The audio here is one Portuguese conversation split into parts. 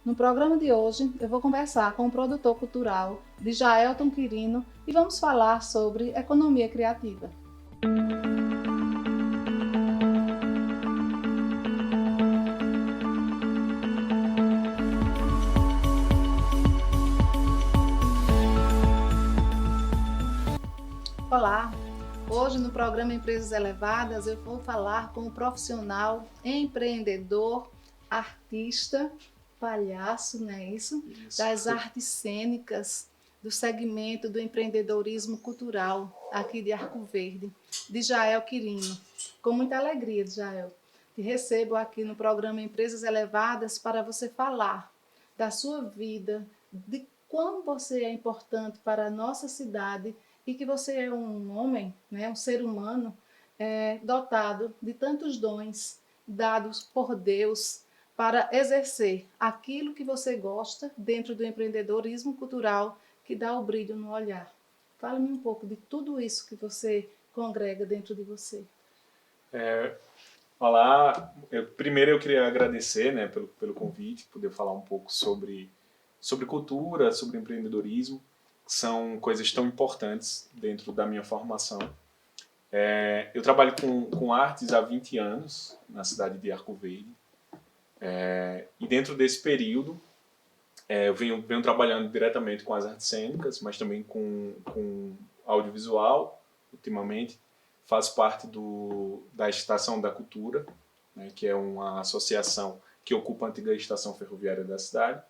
No programa de hoje, eu vou conversar com o produtor cultural de Jaelton Quirino e vamos falar sobre economia criativa. Olá! Hoje no programa Empresas Elevadas eu vou falar com o profissional, empreendedor, artista, palhaço, não é isso? Das artes cênicas, do segmento do empreendedorismo cultural aqui de Arco Verde, de Jael Quirino. Com muita alegria, Jael, te recebo aqui no programa Empresas Elevadas para você falar da sua vida, de quão você é importante para a nossa cidade e que você é um homem, né, um ser humano dotado de tantos dons dados por Deus para exercer aquilo que você gosta dentro do empreendedorismo cultural que dá o brilho no olhar. Fale-me um pouco de tudo isso que você congrega dentro de você. Olá, primeiro eu queria agradecer, né, pelo convite, poder falar um pouco sobre cultura, sobre empreendedorismo, que são coisas tão importantes dentro da minha formação. Eu trabalho com artes há 20 anos na cidade de Arco Verde, e dentro desse período eu venho trabalhando diretamente com as artes cênicas, mas também com audiovisual, ultimamente. Faço parte da Estação da Cultura, né, que é uma associação que ocupa a antiga estação ferroviária da cidade.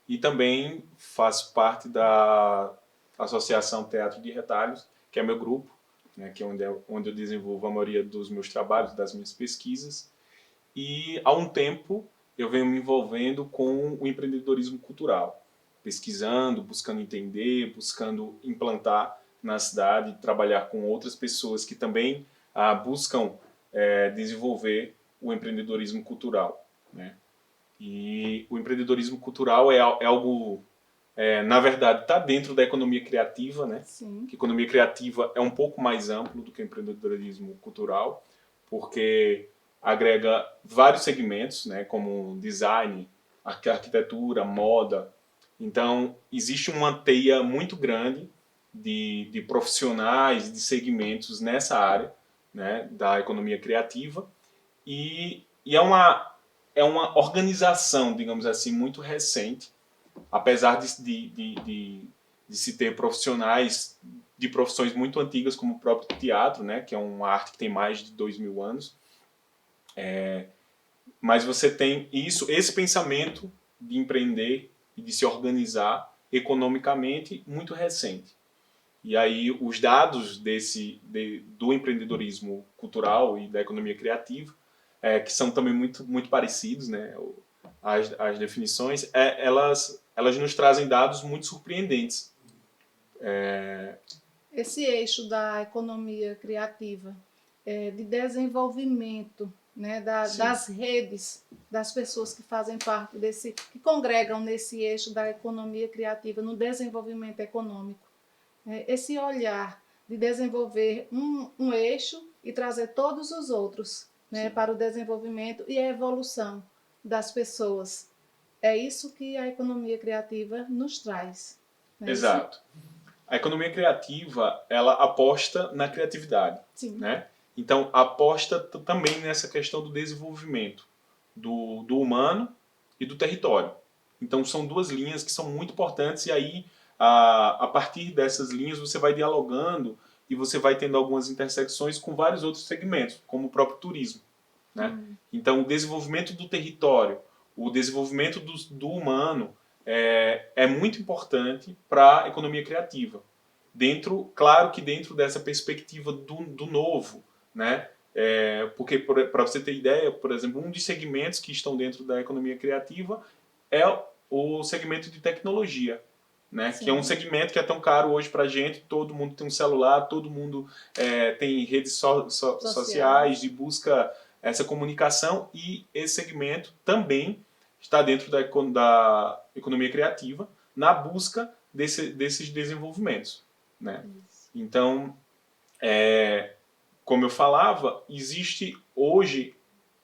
E também faço parte da Associação Teatro de Retalhos, que é meu grupo, né, que é onde eu desenvolvo a maioria dos meus trabalhos, das minhas pesquisas. E há um tempo eu venho me envolvendo com o empreendedorismo cultural, pesquisando, buscando entender, buscando implantar na cidade, trabalhar com outras pessoas que também buscam desenvolver o empreendedorismo cultural, né? E o empreendedorismo cultural é algo, na verdade, está dentro da economia criativa, né? Sim. Que a economia criativa é um pouco mais amplo do que o empreendedorismo cultural, porque agrega vários segmentos, né? Como design, arquitetura, moda. Então, existe uma teia muito grande de profissionais, de segmentos nessa área, né? Da economia criativa. E é uma organização, digamos assim, muito recente, apesar de se ter profissionais de profissões muito antigas, como o próprio teatro, né, que é uma arte que tem mais de 2000 anos. Mas você tem esse pensamento de empreender e de se organizar economicamente muito recente. E aí os dados do empreendedorismo cultural e da economia criativa, que são também muito parecidos, né? As definições, elas nos trazem dados muito surpreendentes. Esse eixo da economia criativa, de desenvolvimento, né, das redes, das pessoas que fazem parte que congregam nesse eixo da economia criativa, no desenvolvimento econômico. Esse olhar de desenvolver um eixo e trazer todos os outros, né, para o desenvolvimento e a evolução das pessoas. É isso que a economia criativa nos traz. Não é Exato. Isso? A economia criativa, ela aposta na criatividade. Sim. Né? Então, aposta também nessa questão do desenvolvimento do humano e do território. Então, são duas linhas que são muito importantes e aí, a partir dessas linhas, você vai dialogando e você vai tendo algumas intersecções com vários outros segmentos, como o próprio turismo. Né? Então, o desenvolvimento do território, o desenvolvimento do humano é muito importante para a economia criativa. Claro que dentro dessa perspectiva do novo, né? Porque, para você ter ideia, por exemplo, um dos segmentos que estão dentro da economia criativa é o segmento de tecnologia, né? Que é um segmento que é tão caro hoje para a gente, todo mundo tem um celular, todo mundo tem redes sociais e busca essa comunicação, e esse segmento também está dentro da economia criativa na busca desses desenvolvimentos. Né? Então, como eu falava, existe hoje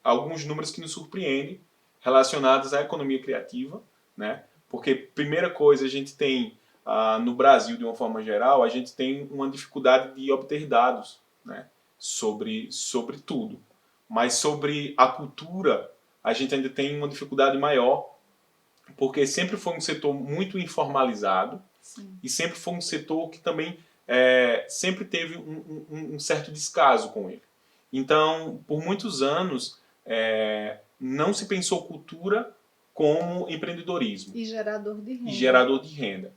alguns números que nos surpreendem relacionados à economia criativa, né? Porque, primeira coisa, a gente tem, no Brasil, de uma forma geral, a gente tem uma dificuldade de obter dados, né? sobre tudo. Mas sobre a cultura, a gente ainda tem uma dificuldade maior, porque sempre foi um setor muito informalizado. Sim. E sempre foi um setor que também sempre teve um certo descaso com ele. Então, por muitos anos, não se pensou cultura como empreendedorismo. E gerador de renda. E gerador de renda.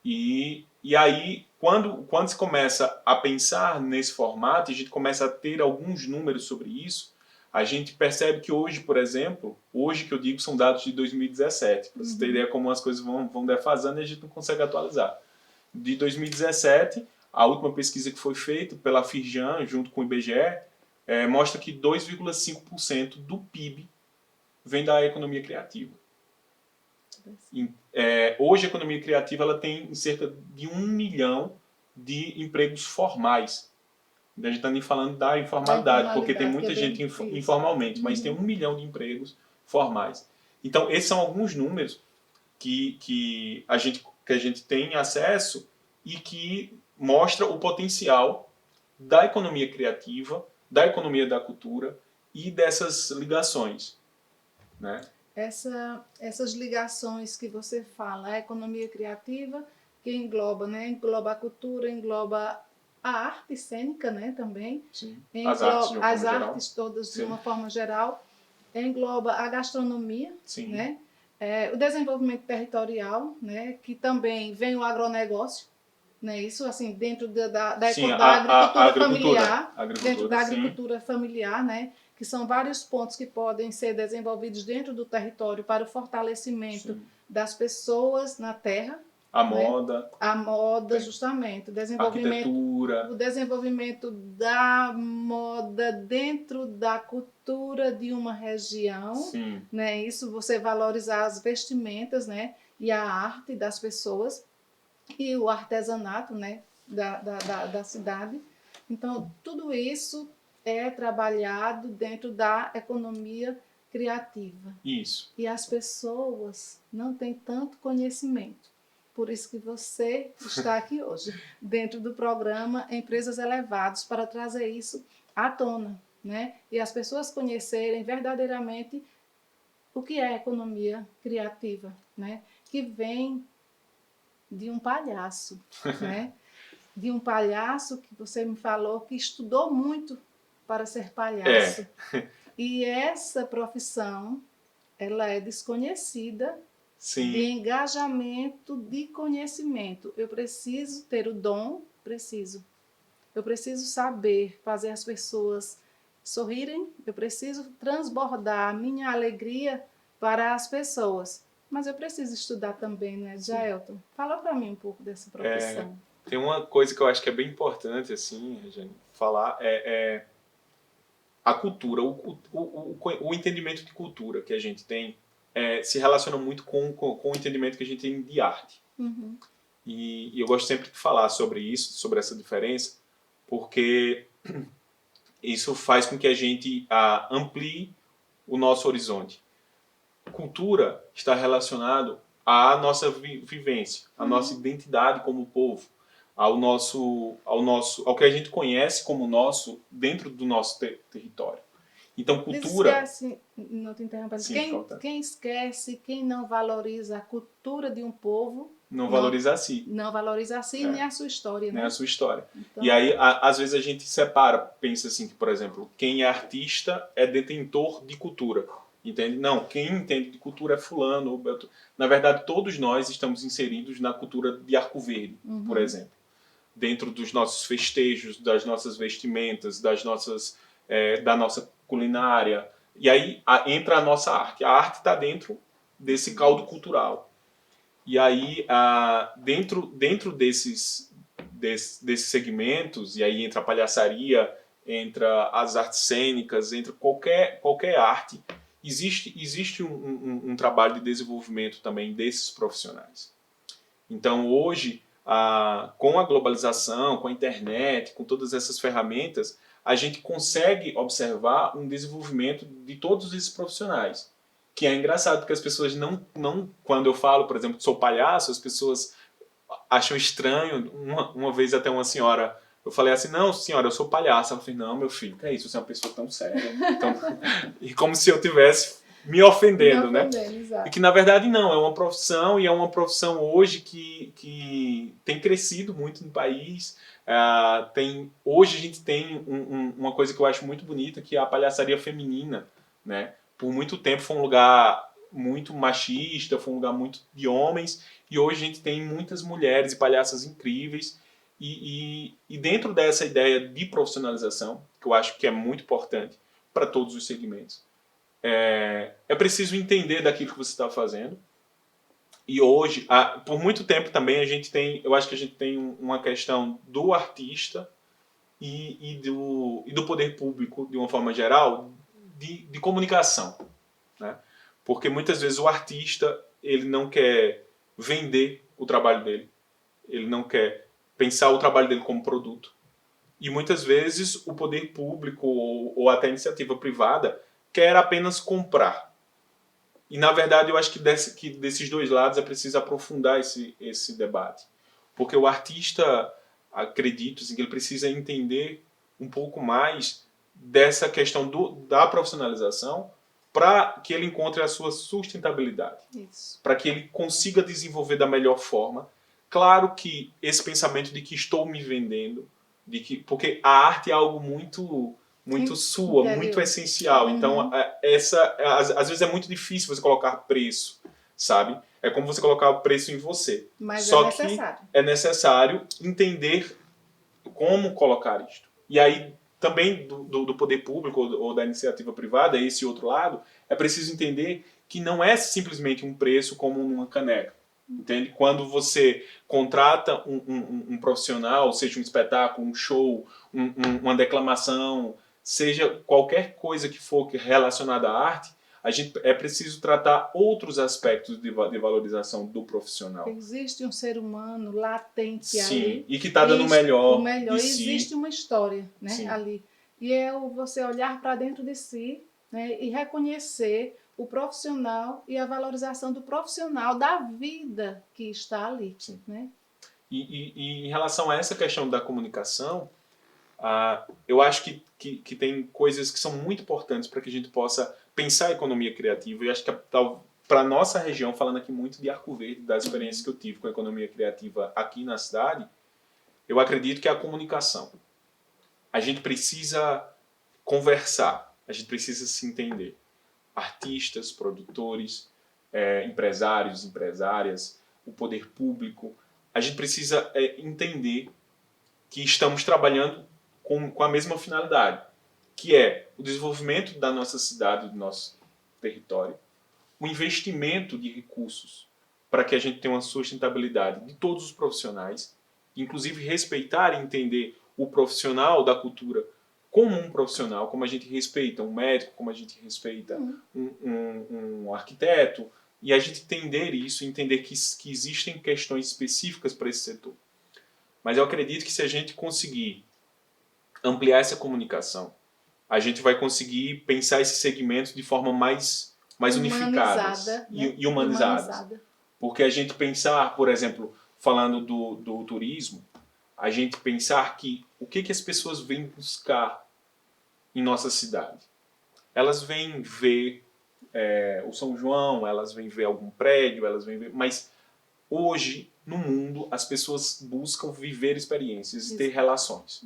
E aí, quando se começa a pensar nesse formato, a gente começa a ter alguns números sobre isso, a gente percebe que hoje, por exemplo, hoje que eu digo são dados de 2017, para você ter ideia como as coisas vão defasando e a gente não consegue atualizar. De 2017, a última pesquisa que foi feita pela Firjan, junto com o IBGE, mostra que 2,5% do PIB vem da economia criativa. Hoje a economia criativa ela tem cerca de 1 milhão de empregos formais. A gente está nem falando da informalidade, porque tem muita gente informalmente, mas tem 1 milhão de empregos formais. Então, esses são alguns números que a gente tem acesso e que mostra o potencial da economia criativa, da economia da cultura e dessas ligações, né? Essas ligações que você fala, a economia criativa, que engloba, né? Engloba a cultura, engloba a arte cênica, né, também. Sim. Engloba As artes todas de uma forma geral. Engloba a gastronomia, Sim. né? O desenvolvimento territorial, né? Que também vem o agronegócio, né? Isso assim dentro da agricultura familiar, dentro da agricultura familiar, né? Que são vários pontos que podem ser desenvolvidos dentro do território para o fortalecimento das pessoas na terra. A moda. A moda, justamente. O desenvolvimento da moda dentro da cultura de uma região. Sim. Né? Isso, você valorizar as vestimentas, né? E a arte das pessoas e o artesanato, né? da cidade. Então, tudo isso é trabalhado dentro da economia criativa. Isso. E as pessoas não têm tanto conhecimento. Por isso que você está aqui hoje, dentro do programa Empresas Elevadas, para trazer isso à tona, né? E as pessoas conhecerem verdadeiramente o que é economia criativa, né? Que vem de um palhaço, né? De um palhaço que você me falou que estudou muito para ser palhaço. E essa profissão, ela é desconhecida. Sim. De engajamento, de conhecimento. Eu preciso ter o dom, eu preciso saber fazer as pessoas sorrirem, eu preciso transbordar a minha alegria para as pessoas. Mas eu preciso estudar também, né, Jaelton? Fala para mim um pouco dessa profissão. Tem uma coisa que eu acho que é bem importante, assim, Regiane, falar, a cultura, o entendimento de cultura que a gente tem se relaciona muito com o entendimento que a gente tem de arte. Uhum. E eu gosto sempre de falar sobre isso, sobre essa diferença, porque isso faz com que a gente amplie o nosso horizonte. Cultura está relacionado à nossa vivência, à nossa identidade como povo, ao que a gente conhece como nosso dentro do nosso território. Então, cultura... Esquece, não te interrompa, quem esquece, quem não valoriza a cultura de um povo... Não valoriza a si. Não valoriza a si nem a sua história. Nem né? a sua história. Então... E aí, às vezes, a gente separa, pensa assim, que, por exemplo, quem é artista é detentor de cultura. Entende? Não, quem entende de cultura é fulano. Na verdade, todos nós estamos inseridos na cultura de Arco Verde, por exemplo. Dentro dos nossos festejos, das nossas vestimentas, da nossa culinária. E aí entra a nossa arte. A arte está dentro desse caldo cultural. E aí, dentro desses segmentos, e aí entra a palhaçaria, entra as artes cênicas, entra qualquer arte, existe um trabalho de desenvolvimento também desses profissionais. Então, hoje, com a globalização, com a internet, com todas essas ferramentas, a gente consegue observar um desenvolvimento de todos esses profissionais. Que é engraçado, porque as pessoas não quando eu falo, por exemplo, que sou palhaço, as pessoas acham estranho. Uma vez até uma senhora, eu falei assim, não, senhora, eu sou palhaço. Ela falou, não, meu filho, que é isso? Você é uma pessoa tão séria. Então, e como se eu tivesse me ofendendo, né? Exato. E que na verdade não, é uma profissão, e é uma profissão hoje que tem crescido muito no país. Hoje a gente tem uma coisa que eu acho muito bonita, que é a palhaçaria feminina, né? Por muito tempo foi um lugar muito machista, foi um lugar muito de homens, e hoje a gente tem muitas mulheres e palhaças incríveis. E dentro dessa ideia de profissionalização, que eu acho que é muito importante para todos os segmentos, é preciso entender daquilo que você está fazendo. E hoje, por muito tempo também, eu acho que a gente tem uma questão do artista e do poder público, de uma forma geral, de comunicação, né? Porque muitas vezes o artista, ele não quer vender o trabalho dele, ele não quer pensar o trabalho dele como produto. E muitas vezes o poder público ou até a iniciativa privada quer apenas comprar. E na verdade eu acho que desses dois lados é preciso aprofundar esse debate. Porque o artista, acredito, assim, que ele precisa entender um pouco mais dessa questão da profissionalização para que ele encontre a sua sustentabilidade. Para que ele consiga desenvolver da melhor forma. Claro que esse pensamento de que estou me vendendo, porque a arte é algo muito sua, interior, muito essencial. Então, às vezes é muito difícil você colocar preço, sabe? É como você colocar o preço em você. Mas Só é necessário. que é necessário entender como colocar isto. E aí, também do poder público ou da iniciativa privada, esse outro lado, é preciso entender que não é simplesmente um preço como numa caneca. Entende? Quando você contrata um profissional, seja um espetáculo, um show, uma declamação, seja qualquer coisa que for relacionada à arte, é preciso tratar outros aspectos de valorização do profissional. Existe um ser humano latente. Sim, ali. E que está dando o melhor de Existe si. uma história, né, Sim. ali. E é você olhar para dentro de si, né, e reconhecer o profissional e a valorização do profissional da vida que está ali. Sim. Né? E em relação a essa questão da comunicação, eu acho que tem coisas que são muito importantes para que a gente possa pensar a economia criativa. E acho que para a nossa região, falando aqui muito de Arco Verde, das experiências que eu tive com a economia criativa aqui na cidade, eu acredito que é a comunicação. A gente precisa conversar, a gente precisa se entender. Artistas, produtores, empresários, empresárias, o poder público. A gente precisa entender que estamos trabalhando com a mesma finalidade, que é o desenvolvimento da nossa cidade, do nosso território, o investimento de recursos para que a gente tenha uma sustentabilidade de todos os profissionais, inclusive respeitar e entender o profissional da cultura como um profissional, como a gente respeita um médico, como a gente respeita um arquiteto, e a gente entender isso, entender que existem questões específicas para esse setor. Mas eu acredito que se a gente conseguir ampliar essa comunicação, a gente vai conseguir pensar esses segmentos de forma mais unificadas, né? e humanizadas. Porque a gente pensar, por exemplo, falando do turismo, a gente pensar que o que as pessoas vêm buscar em nossa cidade? Elas vêm ver o São João, elas vêm ver algum prédio, elas vêm ver... Mas hoje, no mundo, as pessoas buscam viver experiências e ter relações.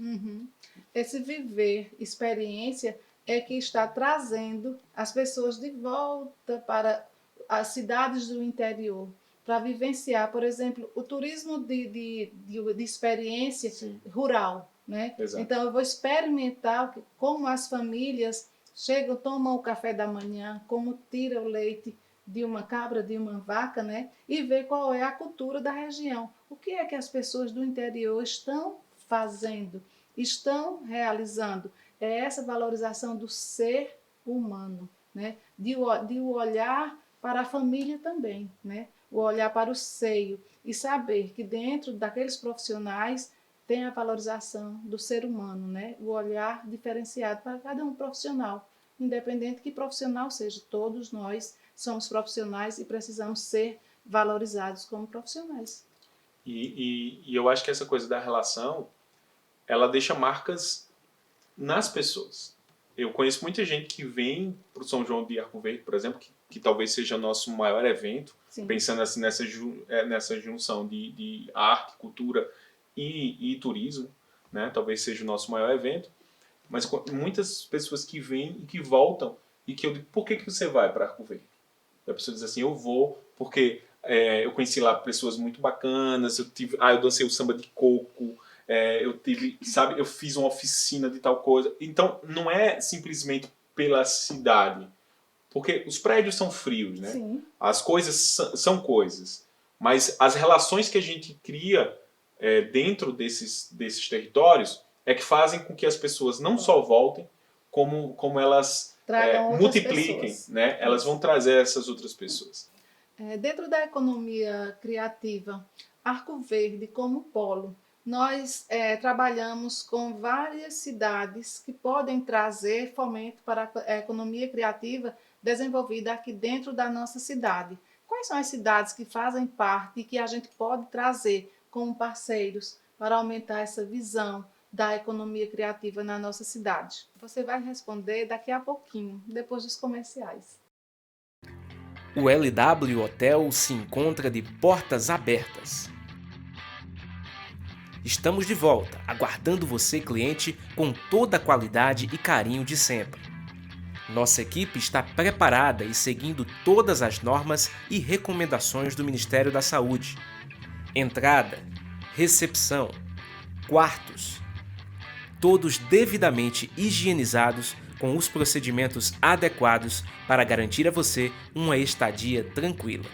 Esse viver experiência é que está trazendo as pessoas de volta para as cidades do interior, para vivenciar, por exemplo, o turismo de experiência rural. Né? Então, eu vou experimentar como as famílias chegam, tomam o café da manhã, como tira o leite de uma cabra, de uma vaca, né? E ver qual é a cultura da região. O que é que as pessoas do interior estão fazendo, estão realizando? É essa valorização do ser humano, né? De o olhar para a família também, né? O olhar para o seio e saber que dentro daqueles profissionais tem a valorização do ser humano, né? O olhar diferenciado para cada um profissional, independente que profissional seja, todos nós somos profissionais e precisamos ser valorizados como profissionais. E eu acho que essa coisa da relação, ela deixa marcas nas pessoas. Eu conheço muita gente que vem para o São João de Arco Verde, por exemplo, que talvez seja o nosso maior evento, Sim. pensando assim nessa junção de arte, cultura e turismo, né? Talvez seja o nosso maior evento, mas muitas pessoas que vêm e que voltam e que eu digo, por que você vai para Arco Verde? A pessoa diz assim, eu vou porque eu conheci lá pessoas muito bacanas, eu dancei o samba de coco, eu fiz uma oficina de tal coisa. Então, não é simplesmente pela cidade, porque os prédios são frios, né? Sim. As coisas são coisas, mas as relações que a gente cria dentro desses territórios é que fazem com que as pessoas não só voltem, como elas multipliquem, pessoas. né? Elas vão trazer essas outras pessoas. Dentro da economia criativa, Arco Verde como polo, nós trabalhamos com várias cidades que podem trazer fomento para a economia criativa desenvolvida aqui dentro da nossa cidade. Quais são as cidades que fazem parte e que a gente pode trazer como parceiros para aumentar essa visão da economia criativa na nossa cidade? Você vai responder daqui a pouquinho, depois dos comerciais. O LW Hotel se encontra de portas abertas. Estamos de volta, aguardando você, cliente, com toda a qualidade e carinho de sempre. Nossa equipe está preparada e seguindo todas as normas e recomendações do Ministério da Saúde. Entrada, recepção, quartos, todos devidamente higienizados com os procedimentos adequados para garantir a você uma estadia tranquila.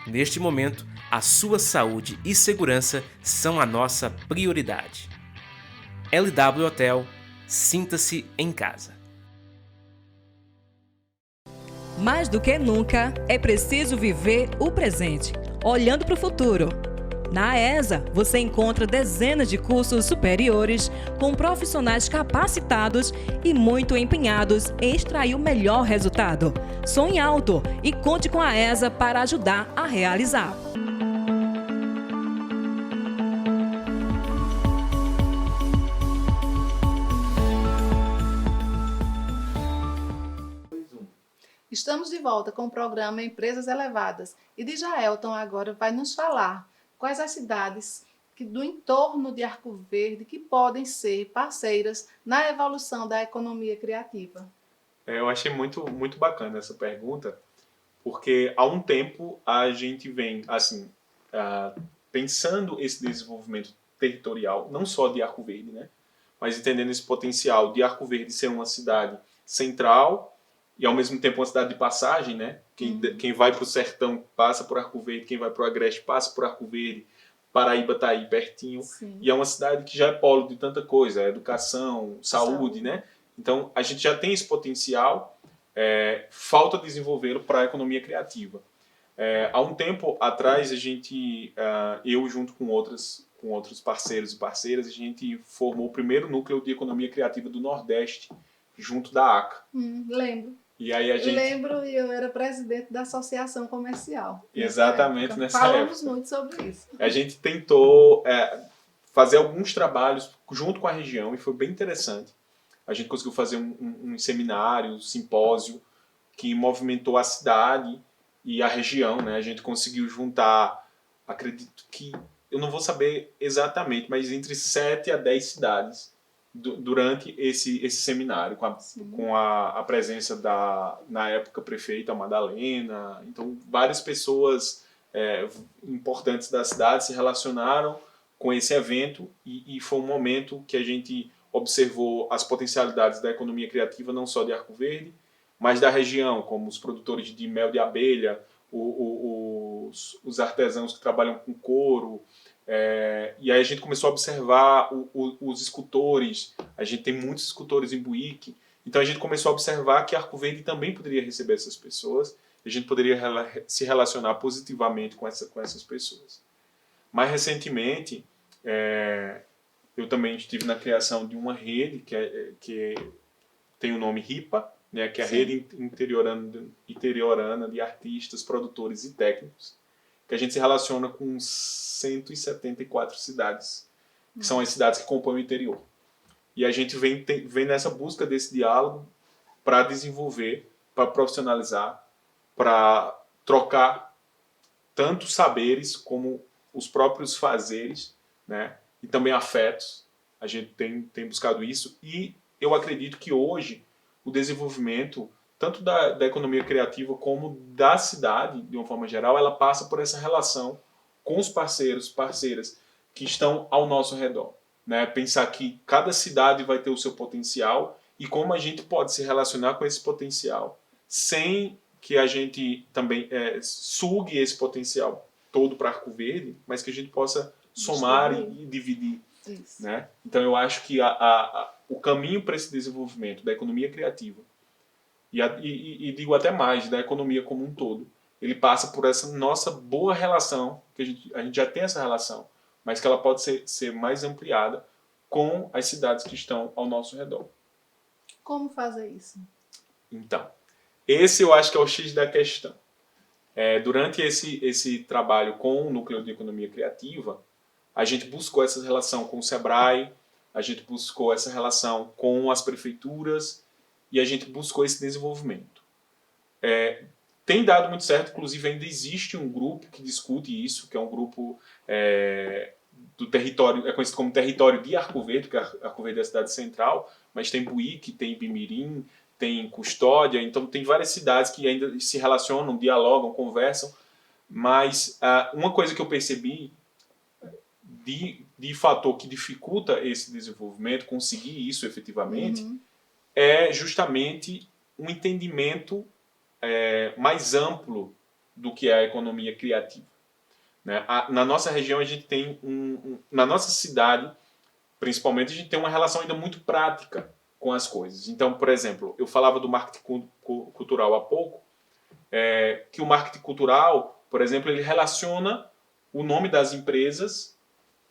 Neste momento, a sua saúde e segurança são a nossa prioridade. LW Hotel, sinta-se em casa. Mais do que nunca, é preciso viver o presente, olhando para o futuro. Na ESA, você encontra dezenas de cursos superiores com profissionais capacitados e muito empenhados em extrair o melhor resultado. Sonhe alto e conte com a ESA para ajudar a realizar. Estamos de volta com o programa Empresas Elevadas e Djaelton agora vai nos falar quais as cidades do entorno de Arco Verde que podem ser parceiras na evolução da economia criativa. Eu achei muito, muito bacana essa pergunta, porque há um tempo a gente vem assim pensando esse desenvolvimento territorial, não só de Arco Verde, né? Mas entendendo esse potencial de Arco Verde ser uma cidade central e ao mesmo tempo uma cidade de passagem, né? Quem vai para o sertão passa por Arco Verde, quem vai para o Agreste passa por Arco Verde, Paraíba está aí pertinho. Sim. E é uma cidade que já é polo de tanta coisa, educação, saúde, né? Então a gente já tem esse potencial, falta desenvolvê-lo para a economia criativa. Há um tempo atrás eu junto com outros parceiros e parceiras, a gente formou o primeiro núcleo de economia criativa do Nordeste, junto da ACA. Lembro. E aí Lembro, e eu era presidente da associação comercial. Exatamente nessa época. Falamos muito sobre isso. A gente tentou fazer alguns trabalhos junto com a região e foi bem interessante. A gente conseguiu fazer um seminário, um simpósio que movimentou a cidade e a região, né? A gente conseguiu juntar, acredito que, eu não vou saber exatamente, mas entre 7 a 10 cidades durante esse seminário, com a presença na época, prefeita Madalena. Então, várias pessoas importantes da cidade se relacionaram com esse evento e foi um momento que a gente observou as potencialidades da economia criativa, não só de Arco Verde, mas da região, como os produtores de mel de abelha, os artesãos que trabalham com couro. E aí a gente começou a observar os escultores. A gente tem muitos escultores em Buíque. Então a gente começou a observar que Arco Verde também poderia receber essas pessoas. A gente poderia se relacionar positivamente com essas pessoas. Mais recentemente, eu também estive na criação de uma rede que tem o nome RIPA, né, que é a Sim. rede interiorana de artistas, produtores e técnicos, que a gente se relaciona com 174 cidades, que são as cidades que compõem o interior. E a gente vem nessa busca desse diálogo para desenvolver, para profissionalizar, para trocar tanto saberes como os próprios fazeres, né? E também afetos. A gente tem buscado isso. E eu acredito que hoje o desenvolvimento, tanto da economia criativa como da cidade, de uma forma geral, ela passa por essa relação com os parceiras que estão ao nosso redor. Né? Pensar que cada cidade vai ter o seu potencial e como a gente pode se relacionar com esse potencial sem que a gente também sugue esse potencial todo para Arco Verde, mas que a gente possa somar e dividir. Isso. Né? Então eu acho que o caminho para esse desenvolvimento da economia criativa e digo até mais, da economia como um todo, ele passa por essa nossa boa relação, que a gente já tem essa relação, mas que ela pode ser mais ampliada com as cidades que estão ao nosso redor. Como fazer isso? Então, esse eu acho que é o X da questão. Durante esse trabalho com o Núcleo de Economia Criativa, a gente buscou essa relação com o Sebrae, a gente buscou essa relação com as prefeituras e a gente buscou esse desenvolvimento. Tem dado muito certo, inclusive ainda existe um grupo que discute isso, que é um grupo do território, é conhecido como território de Arco Verde, porque Arco Verde é a cidade central, mas tem Buíque, tem Ibimirim, tem Custódia, então tem várias cidades que ainda se relacionam, dialogam, conversam, mas uma coisa que eu percebi de fator que dificulta esse desenvolvimento, conseguir isso efetivamente, é justamente um entendimento mais amplo do que é a economia criativa. Né? Na nossa região, a gente tem na nossa cidade, principalmente, a gente tem uma relação ainda muito prática com as coisas. Então, por exemplo, eu falava do marketing cultural há pouco, que o marketing cultural, por exemplo, ele relaciona o nome das empresas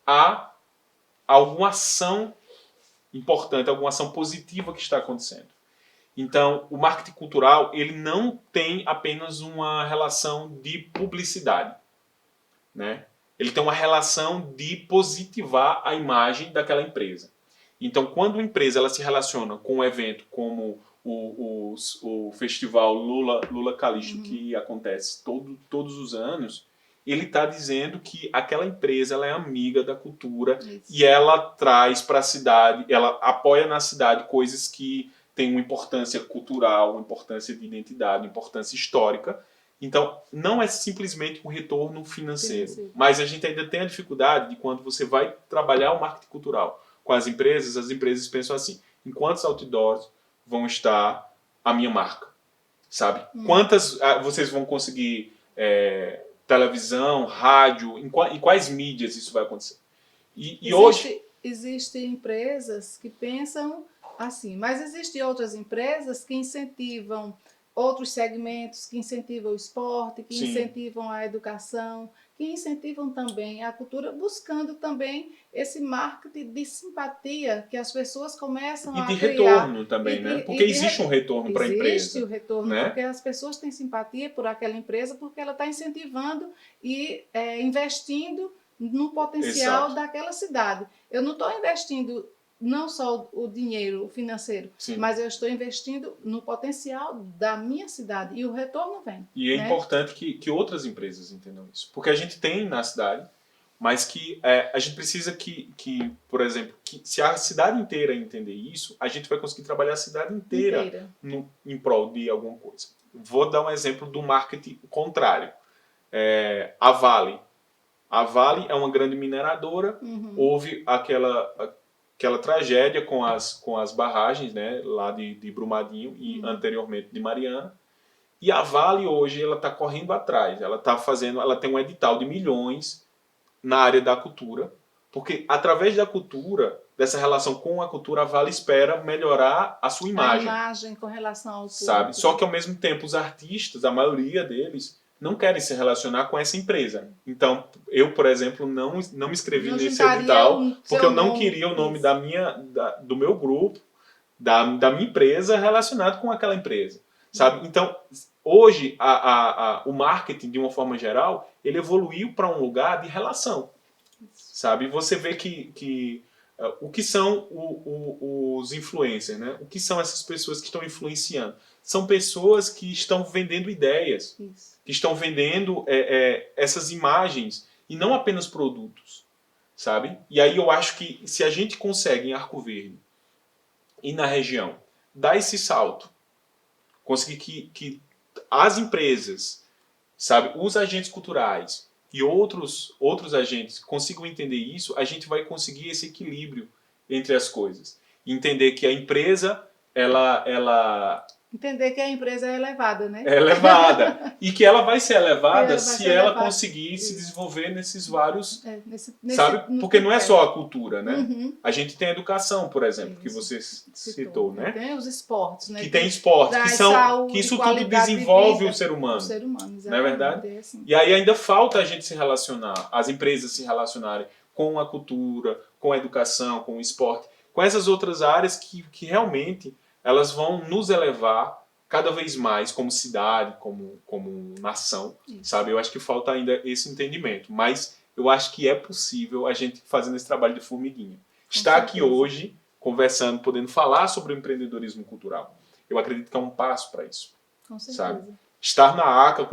a alguma ação importante, alguma ação positiva que está acontecendo. Então, o marketing cultural, ele não tem apenas uma relação de publicidade, né? Ele tem uma relação de positivar a imagem daquela empresa. Então, quando uma empresa ela se relaciona com um evento como o festival Lula Calixto, que acontece todos os anos, ele está dizendo que aquela empresa ela é amiga da cultura. Isso. E ela traz para a cidade, ela apoia na cidade coisas que têm uma importância cultural, uma importância de identidade, uma importância histórica. Então, não é simplesmente um retorno financeiro. Sim. Mas a gente ainda tem a dificuldade de quando você vai trabalhar o marketing cultural com as empresas pensam assim, em quantos outdoors vão estar a minha marca? Sabe? Quantas vocês vão conseguir televisão, rádio, em quais mídias isso vai acontecer? Hoje... Existem empresas que pensam assim, mas existem outras empresas que incentivam outros segmentos, que incentivam o esporte, que Sim. incentivam a educação, que incentivam também a cultura, buscando também esse marketing de simpatia que as pessoas começam a criar. E de retorno também, né? Porque existe um retorno para a empresa. Existe o retorno, né? Porque as pessoas têm simpatia por aquela empresa porque ela está incentivando e investindo no potencial Exato. Daquela cidade. Eu não estou investindo não só o dinheiro financeiro, Sim. mas eu estou investindo no potencial da minha cidade e o retorno vem. E é importante que outras empresas entendam isso. Porque a gente tem na cidade, mas que a gente precisa que, por exemplo, que se a cidade inteira entender isso, a gente vai conseguir trabalhar a cidade inteira. Em prol de alguma coisa. Vou dar um exemplo do marketing contrário. A Vale. A Vale é uma grande mineradora, houve aquela tragédia com as barragens, né, lá de Brumadinho e anteriormente de Mariana. E a Vale hoje ela está correndo atrás. Ela tem um edital de milhões na área da cultura, porque através da cultura, dessa relação com a cultura, a Vale espera melhorar a sua imagem. A imagem com relação ao público. Sabe? Só que ao mesmo tempo os artistas, a maioria deles, não querem se relacionar com essa empresa. Então, eu, por exemplo, não me inscrevi nesse edital, porque eu não queria o nome do meu grupo da minha empresa relacionado com aquela empresa, sabe? Então, hoje, o marketing, de uma forma geral, ele evoluiu para um lugar de relação, sabe? Você vê que o que são os influencers, né? O que são essas pessoas que estão influenciando? São pessoas que estão vendendo ideias, que estão vendendo essas imagens e não apenas produtos, sabe? E aí eu acho que se a gente consegue em Arco Verde e na região dar esse salto, conseguir que as empresas, sabe, os agentes culturais e outros agentes consigam entender isso, a gente vai conseguir esse equilíbrio entre as coisas. Entender que a empresa, ela Entender que a empresa é elevada, né? é elevada. E que ela vai ser elevada se ela elevada. conseguir se desenvolver nesses vários... nesse sabe? Porque não é só a cultura, né? Uhum. A gente tem a educação, por exemplo, que Isso, você citou, né? Tem os esportes, né? Que tem esportes, que isso tudo desenvolve o ser humano. O ser humano, não é verdade? É assim. E aí ainda falta a gente se relacionar, as empresas se relacionarem com a cultura, com a educação, com o esporte, com essas outras áreas que realmente elas vão nos elevar cada vez mais como cidade, como nação, sabe? Eu acho que falta ainda esse entendimento, mas eu acho que é possível a gente fazendo esse trabalho de formiguinha. Estar aqui hoje, conversando, podendo falar sobre o empreendedorismo cultural. Eu acredito que é um passo para isso. Com certeza. Sabe? Estar na ACA,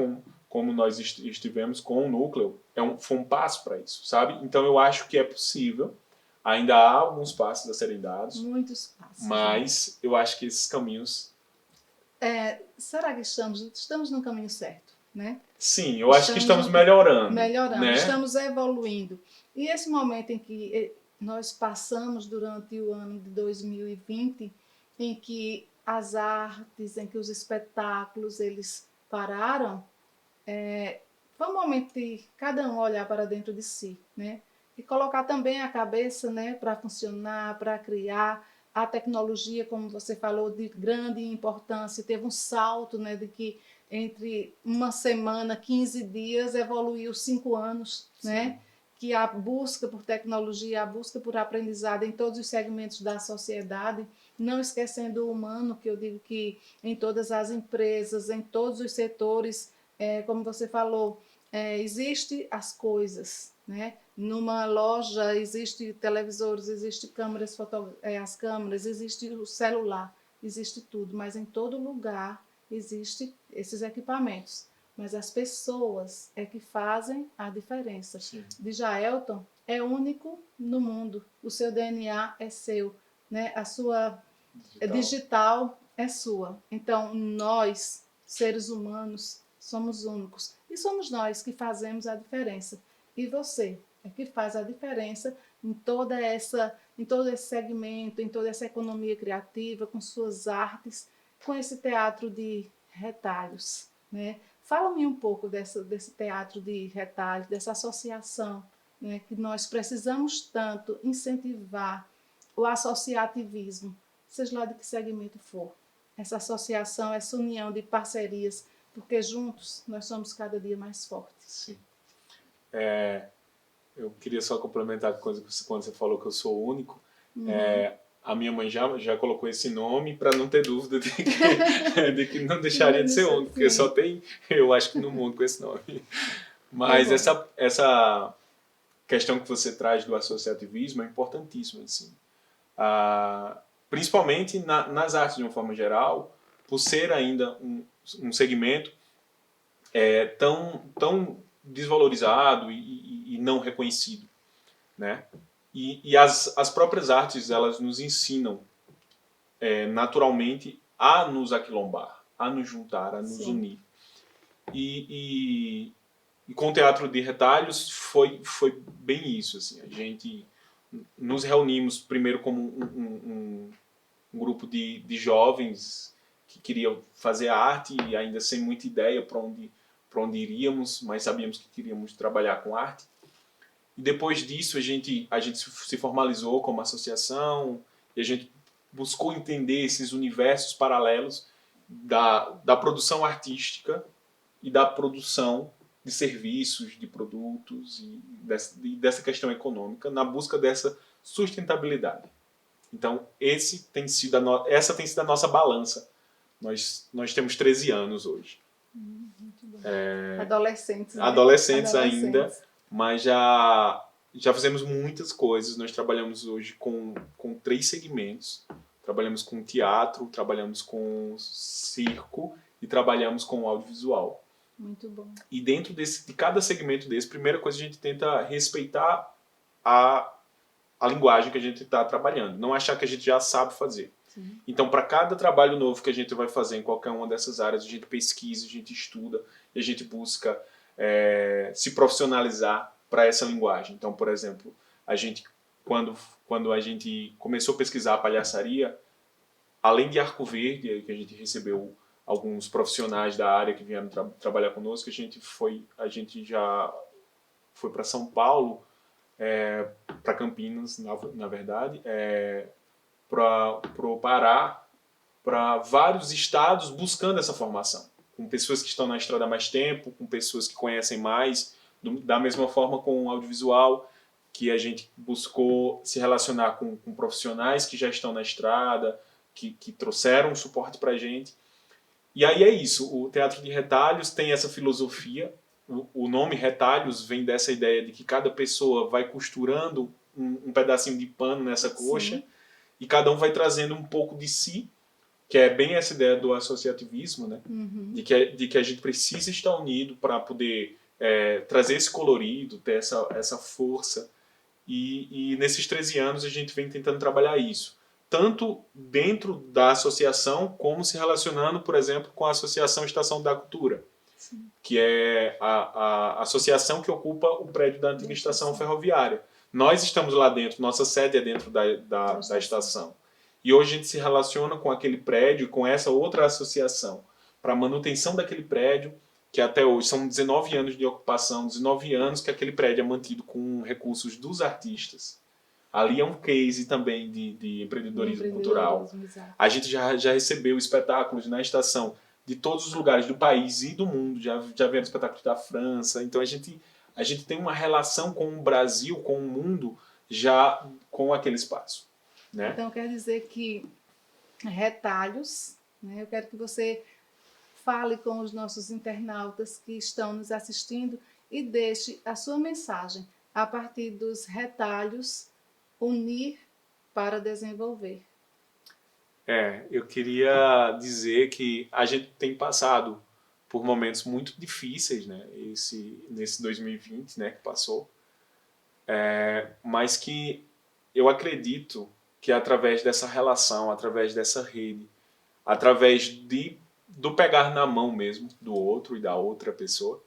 como nós estivemos com o Núcleo, foi um passo para isso, sabe? Então eu acho que é possível. Ainda há alguns passos a serem dados. Muitos passos. Mas eu acho que esses caminhos... será que estamos no caminho certo, né? Sim, eu acho que estamos melhorando. Né? Estamos evoluindo. E esse momento em que nós passamos durante o ano de 2020, em que as artes, em que os espetáculos, eles pararam, foi um momento de cada um olhar para dentro de si, né? E colocar também a cabeça, né, para funcionar, para criar. A tecnologia, como você falou, de grande importância, teve um salto, né, de que entre uma semana, 15 dias, evoluiu 5 anos, né? Que a busca por tecnologia, a busca por aprendizado em todos os segmentos da sociedade, não esquecendo o humano, que eu digo que em todas as empresas, em todos os setores, como você falou, existe as coisas, né? Numa loja existe televisores, existe câmeras, as câmeras, existe o celular, existe tudo, mas em todo lugar existe esses equipamentos. Mas as pessoas é que fazem a diferença. Sim. Djaelton é único no mundo, o seu DNA é seu, né? A sua digital é sua. Então nós, seres humanos, somos únicos e somos nós que fazemos a diferença. E você é que faz a diferença em todo esse segmento, em toda essa economia criativa, com suas artes, com esse teatro de retalhos, né? Fala-me um pouco desse teatro de retalhos, dessa associação, né, que nós precisamos tanto incentivar o associativismo, seja lá de que segmento for. Essa associação, essa união de parcerias, porque juntos nós somos cada dia mais fortes. Sim. Eu queria só complementar quando você falou que eu sou único. A minha mãe já colocou esse nome para não ter dúvida de que não deixaria de ser único, porque só tem eu acho que no mundo com esse nome. Mas essa questão que você traz do associativismo é importantíssima, assim. Principalmente nas artes de uma forma geral, por ser ainda um segmento tão desvalorizado e não reconhecido, né? E as próprias artes, elas nos ensinam naturalmente a nos aquilombar, a nos juntar, a nos unir. E com o teatro de retalhos foi bem isso, assim. A gente nos reunimos primeiro como um grupo de jovens que queriam fazer arte e ainda sem muita ideia para onde iríamos, mas sabíamos que queríamos trabalhar com arte. E depois disso a gente se formalizou como associação e a gente buscou entender esses universos paralelos da produção artística e da produção de serviços, de produtos e dessa questão econômica na busca dessa sustentabilidade. Então, essa tem sido a nossa balança. Nós temos 13 anos hoje. Muito bom. Adolescentes, né? Adolescentes ainda, mas já fizemos muitas coisas. Nós trabalhamos hoje com 3 segmentos. Trabalhamos com teatro, trabalhamos com circo e trabalhamos com audiovisual. Muito bom. E dentro de cada segmento desse, primeira coisa, a gente tenta respeitar a linguagem que a gente está trabalhando. Não achar que a gente já sabe fazer. Sim. Então, para cada trabalho novo que a gente vai fazer em qualquer uma dessas áreas, a gente pesquisa, a gente estuda e a gente busca se profissionalizar para essa linguagem. Então, por exemplo, a gente, quando a gente começou a pesquisar a palhaçaria, além de Arco Verde, que a gente recebeu alguns profissionais da área que vieram trabalhar conosco, a gente já foi para São Paulo, para Campinas, na verdade, para o Pará, para vários estados buscando essa formação, com pessoas que estão na estrada há mais tempo, com pessoas que conhecem mais, da mesma forma com o audiovisual, que a gente buscou se relacionar com profissionais que já estão na estrada, que trouxeram suporte para a gente. E aí é isso, o Teatro de Retalhos tem essa filosofia, o nome Retalhos vem dessa ideia de que cada pessoa vai costurando um pedacinho de pano nessa coxa, sim, e cada um vai trazendo um pouco de si, que é bem essa ideia do associativismo, né? Uhum. De que a gente precisa estar unido para poder trazer esse colorido, ter essa força. E nesses 13 anos a gente vem tentando trabalhar isso. Tanto dentro da associação, como se relacionando, por exemplo, com a Associação Estação da Cultura, sim, que é a associação que ocupa o prédio da antiga estação ferroviária. Nós estamos lá dentro, nossa sede é dentro da estação. E hoje a gente se relaciona com aquele prédio, com essa outra associação, para a manutenção daquele prédio, que até hoje são 19 anos de ocupação, 19 anos que aquele prédio é mantido com recursos dos artistas. Ali é um case também de empreendedorismo cultural. Exato. A gente já recebeu espetáculos na estação de todos os lugares do país e do mundo. Já vieram espetáculos da França. Então a gente tem uma relação com o Brasil, com o mundo, já com aquele espaço. Né? Então quer dizer que Retalhos, né? Eu quero que você fale com os nossos internautas que estão nos assistindo e deixe a sua mensagem a partir dos retalhos. Unir para desenvolver. Eu queria dizer que a gente tem passado por momentos muito difíceis, né? Nesse 2020, né, que passou, mas que eu acredito que através dessa relação, através dessa rede, através do pegar na mão mesmo do outro e da outra pessoa,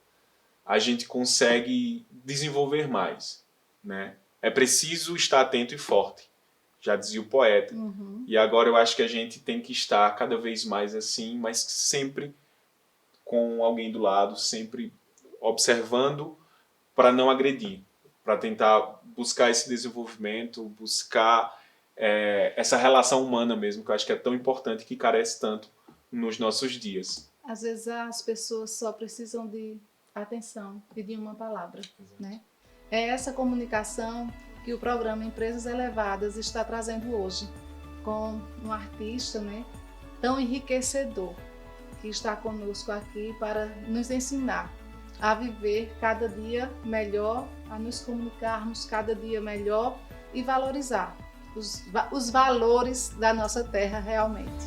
a gente consegue desenvolver mais, né? É preciso estar atento e forte, já dizia o poeta. Uhum. E agora eu acho que a gente tem que estar cada vez mais assim, mas sempre com alguém do lado, sempre observando para não agredir, para tentar buscar esse desenvolvimento, buscar essa relação humana mesmo, que eu acho que é tão importante, que carece tanto nos nossos dias. Às vezes as pessoas só precisam de atenção e de uma palavra, né? É essa comunicação que o programa Empresas Elevadas está trazendo hoje, com um artista, né, tão enriquecedor, que está conosco aqui para nos ensinar a viver cada dia melhor, a nos comunicarmos cada dia melhor e valorizar os valores da nossa terra realmente.